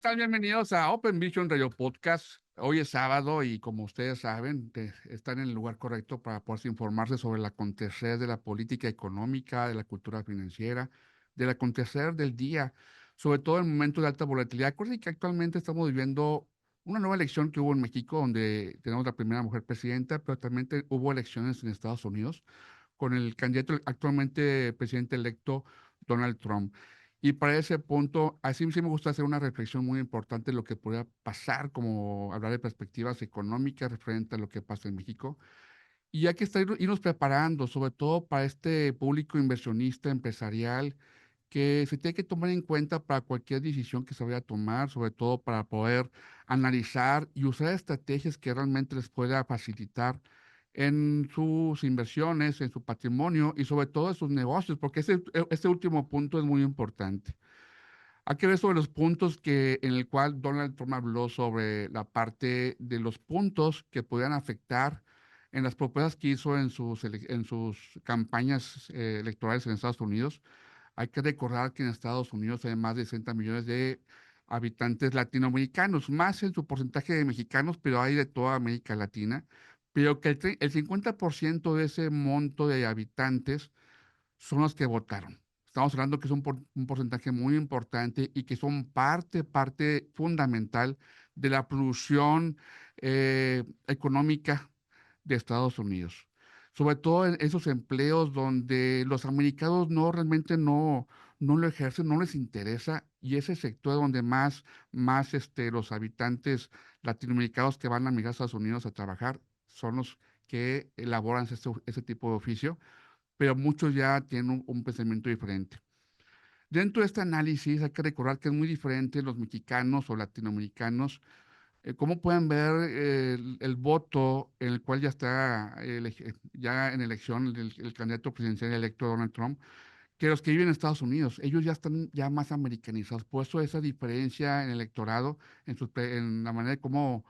Tal? Bienvenidos a Open Vision Radio Podcast. Hoy es sábado y como ustedes saben, están en el lugar correcto para poderse informarse sobre el acontecer de la política económica, de la cultura financiera, del acontecer del día, sobre todo en momentos de alta volatilidad. Acuérdense que actualmente estamos viviendo una nueva elección que hubo en México, donde tenemos la primera mujer presidenta, pero también hubo elecciones en Estados Unidos con el candidato actualmente presidente electo Donald Trump. Y para ese punto, así sí me gusta hacer una reflexión muy importante de lo que podría pasar, como hablar de perspectivas económicas referente a lo que pasa en México. Y hay que irnos preparando, sobre todo para este público inversionista empresarial, que se tiene que tomar en cuenta para cualquier decisión que se vaya a tomar, sobre todo para poder analizar y usar estrategias que realmente les pueda facilitar en sus inversiones, en su patrimonio y sobre todo en sus negocios, porque este último punto es muy importante. Hay que ver sobre los puntos en el cual Donald Trump habló sobre la parte de los puntos que podían afectar en las propuestas que hizo en sus campañas electorales en Estados Unidos. Hay que recordar que en Estados Unidos hay más de 60 millones de habitantes latinoamericanos, más en su porcentaje de mexicanos, pero hay de toda América Latina, pero que el 50% de ese monto de habitantes son los que votaron. Estamos hablando que es un porcentaje muy importante y que son parte fundamental de la producción económica de Estados Unidos. Sobre todo en esos empleos donde los americanos realmente no lo ejercen, no les interesa, y ese sector donde más los habitantes latinoamericanos que van a migrar a Estados Unidos a trabajar son los que elaboran ese tipo de oficio, pero muchos ya tienen un pensamiento diferente. Dentro de este análisis hay que recordar que es muy diferente los mexicanos o latinoamericanos, cómo pueden ver el voto en el cual ya está ya en elección el candidato presidencial electo Donald Trump, que los que viven en Estados Unidos. Ellos ya están ya más americanizados. Por eso esa diferencia en el electorado, en la manera de cómo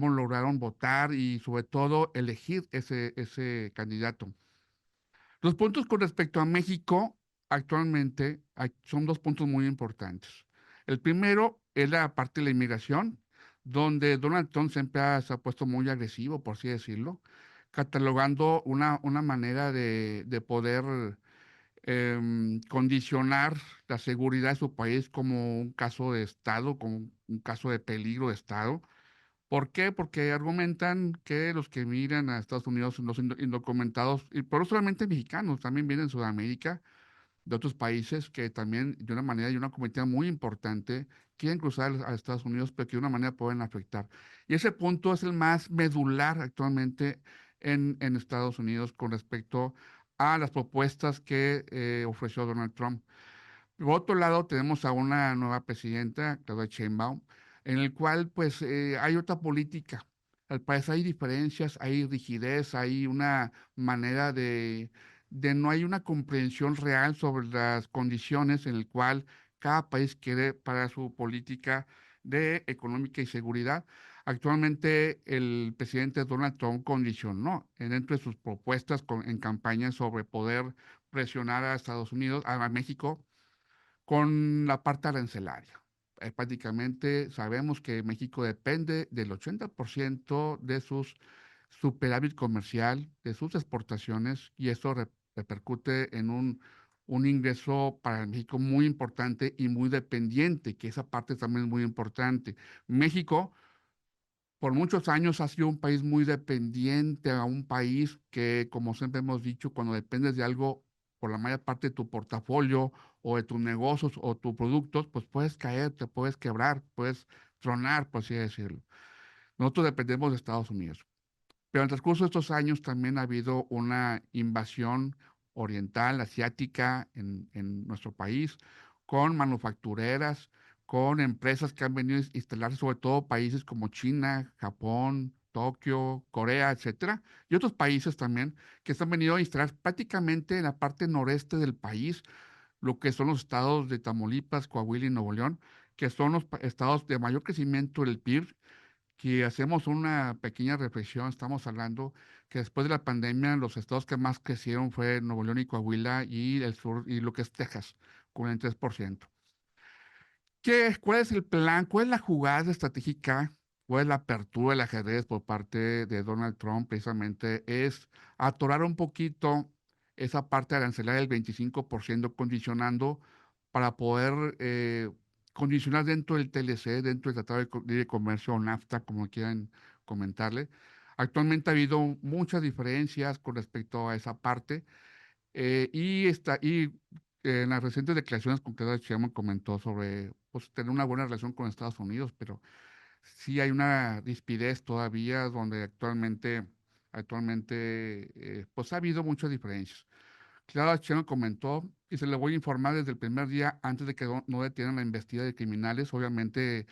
lograron votar y sobre todo elegir ese candidato. Los puntos con respecto a México actualmente son dos puntos muy importantes. El primero es la parte de la inmigración, donde Donald Trump siempre se ha puesto muy agresivo, por así decirlo, catalogando una manera de poder condicionar la seguridad de su país como un caso de Estado, como un caso de peligro de Estado. ¿Por qué? Porque argumentan que los que miran a Estados Unidos son los indocumentados, y por no solamente mexicanos, también vienen de Sudamérica, de otros países que también de una manera y una comunidad muy importante quieren cruzar a Estados Unidos, pero que de una manera pueden afectar. Y ese punto es el más medular actualmente en Estados Unidos con respecto a las propuestas que ofreció Donald Trump. Por otro lado, tenemos a una nueva presidenta, Claudia Sheinbaum, en el cual pues hay otra política. Al parecer hay diferencias, hay rigidez, hay una manera de no hay una comprensión real sobre las condiciones en el cual cada país quiere para su política de económica y seguridad. Actualmente el presidente Donald Trump condicionó dentro de sus propuestas en campaña sobre poder presionar a Estados Unidos, a México, con la parte arancelaria. Prácticamente sabemos que México depende del 80% de sus superávit comercial, de sus exportaciones, y eso repercute en un ingreso para México muy importante y muy dependiente, que esa parte también es muy importante. México por muchos años ha sido un país muy dependiente, a un país que, como siempre hemos dicho, cuando dependes de algo por la mayor parte de tu portafolio o de tus negocios o tus productos, pues puedes caer, te puedes quebrar, puedes tronar, por así decirlo. Nosotros dependemos de Estados Unidos. Pero en el transcurso de estos años también ha habido una invasión oriental, asiática en nuestro país, con manufactureras, con empresas que han venido a instalarse, sobre todo países como China, Japón, Tokio, Corea, etcétera, y otros países también que se han venido a instalar prácticamente en la parte noreste del país, lo que son los estados de Tamaulipas, Coahuila y Nuevo León, que son los estados de mayor crecimiento del PIB. Que hacemos una pequeña reflexión, estamos hablando que después de la pandemia los estados que más crecieron fue Nuevo León y Coahuila y el sur y lo que es Texas, con el 3%. ¿Cuál es el plan? ¿Cuál es la jugada estratégica? ¿Cuál es la apertura del ajedrez por parte de Donald Trump? Precisamente es atorar un poquito esa parte arancelaria del 25% condicionando para poder condicionar dentro del TLC, dentro del Tratado de Libre Comercio o NAFTA, como quieran comentarle. Actualmente ha habido muchas diferencias con respecto a esa parte. En las recientes declaraciones con que Donald Trump comentó sobre pues, tener una buena relación con Estados Unidos, pero sí hay una rispidez todavía donde actualmente pues ha habido muchas diferencias. Claro, Sheinbaum comentó, y se le voy a informar desde el primer día, antes de que no detengan la investigación de criminales. Obviamente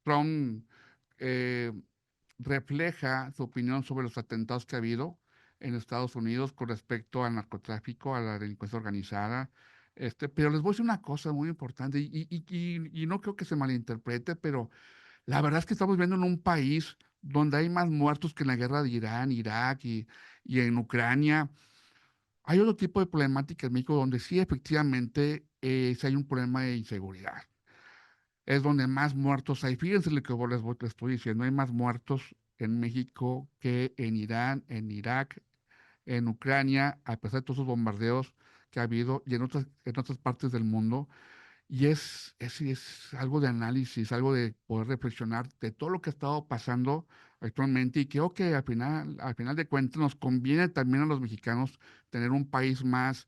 Trump eh, refleja su opinión sobre los atentados que ha habido en Estados Unidos con respecto al narcotráfico, a la delincuencia organizada. Pero les voy a decir una cosa muy importante, y no creo que se malinterprete, pero la verdad es que estamos viviendo en un país donde hay más muertos que en la guerra de Irán, Irak y en Ucrania. Hay otro tipo de problemática en México donde sí efectivamente sí hay un problema de inseguridad. Es donde más muertos hay. Fíjense lo que les estoy diciendo. Hay más muertos en México que en Irán, en Irak, en Ucrania, a pesar de todos esos bombardeos que ha habido y en otras partes del mundo. Y es algo de análisis, algo de poder reflexionar de todo lo que ha estado pasando actualmente y creo que al final de cuentas nos conviene también a los mexicanos tener un país más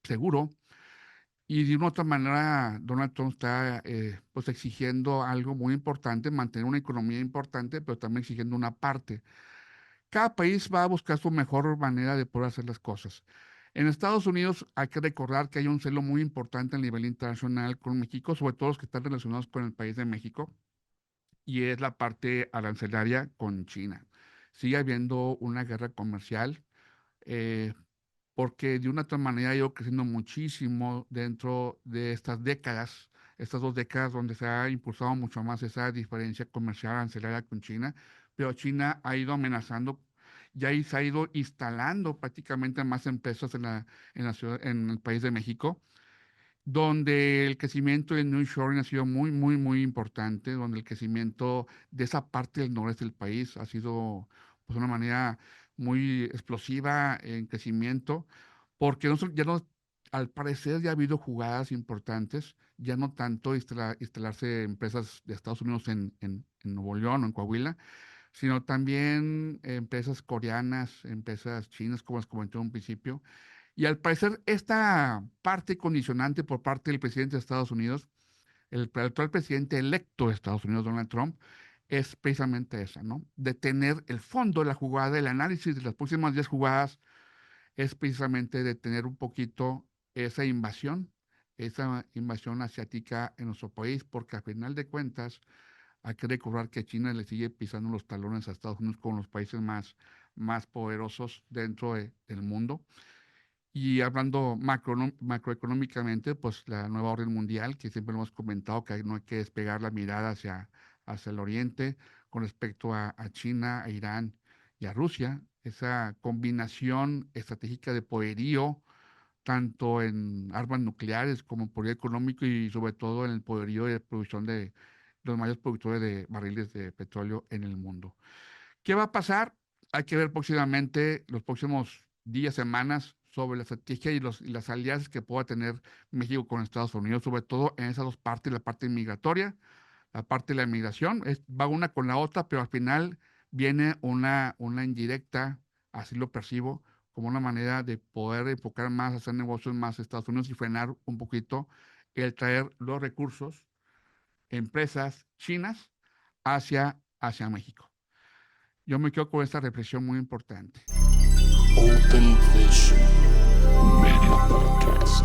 seguro. Y de una u otra manera, Donald Trump está pues exigiendo algo muy importante, mantener una economía importante, pero también exigiendo una parte. Cada país va a buscar su mejor manera de poder hacer las cosas. En Estados Unidos hay que recordar que hay un celo muy importante a nivel internacional con México, sobre todo los que están relacionados con el país de México, y es la parte arancelaria con China. Sigue habiendo una guerra comercial, eh, porque de una u otra manera ha ido creciendo muchísimo dentro de estas 2 décadas donde se ha impulsado mucho más esa diferencia comercial arancelaria con China, pero China ha ido amenazando y ahí se ha ido instalando prácticamente más empresas en el país de México, donde el crecimiento de nearshoring ha sido muy, muy, muy importante, donde el crecimiento de esa parte del noreste del país ha sido pues, de una manera muy explosiva en crecimiento, porque al parecer ya ha habido jugadas importantes, ya no tanto instalarse empresas de Estados Unidos en Nuevo León o en Coahuila, sino también empresas coreanas, empresas chinas, como les comenté en un principio, y al parecer, esta parte condicionante por parte del presidente de Estados Unidos, el actual presidente electo de Estados Unidos, Donald Trump, es precisamente esa, ¿no? De tener el fondo de la jugada, el análisis de las próximas 10 jugadas, es precisamente de tener un poquito esa invasión asiática en nuestro país, porque a final de cuentas hay que recordar que China le sigue pisando los talones a Estados Unidos como los países más poderosos dentro del mundo. Y hablando macroeconómicamente, pues la nueva orden mundial, que siempre lo hemos comentado, que no hay que despegar la mirada hacia el oriente con respecto a China, a Irán y a Rusia, esa combinación estratégica de poderío, tanto en armas nucleares como en poderío económico y sobre todo en el poderío de producción de los mayores productores de barriles de petróleo en el mundo. ¿Qué va a pasar? Hay que ver próximamente, los próximos días, semanas, sobre la estrategia y las alianzas que pueda tener México con Estados Unidos, sobre todo en esas 2 partes, la parte migratoria, la parte de la migración, va una con la otra, pero al final viene una indirecta, así lo percibo, como una manera de poder enfocar más, hacer negocios más a Estados Unidos y frenar un poquito el traer los recursos, empresas chinas hacia México. Yo me quedo con esta reflexión muy importante. Open Vision Media Podcast.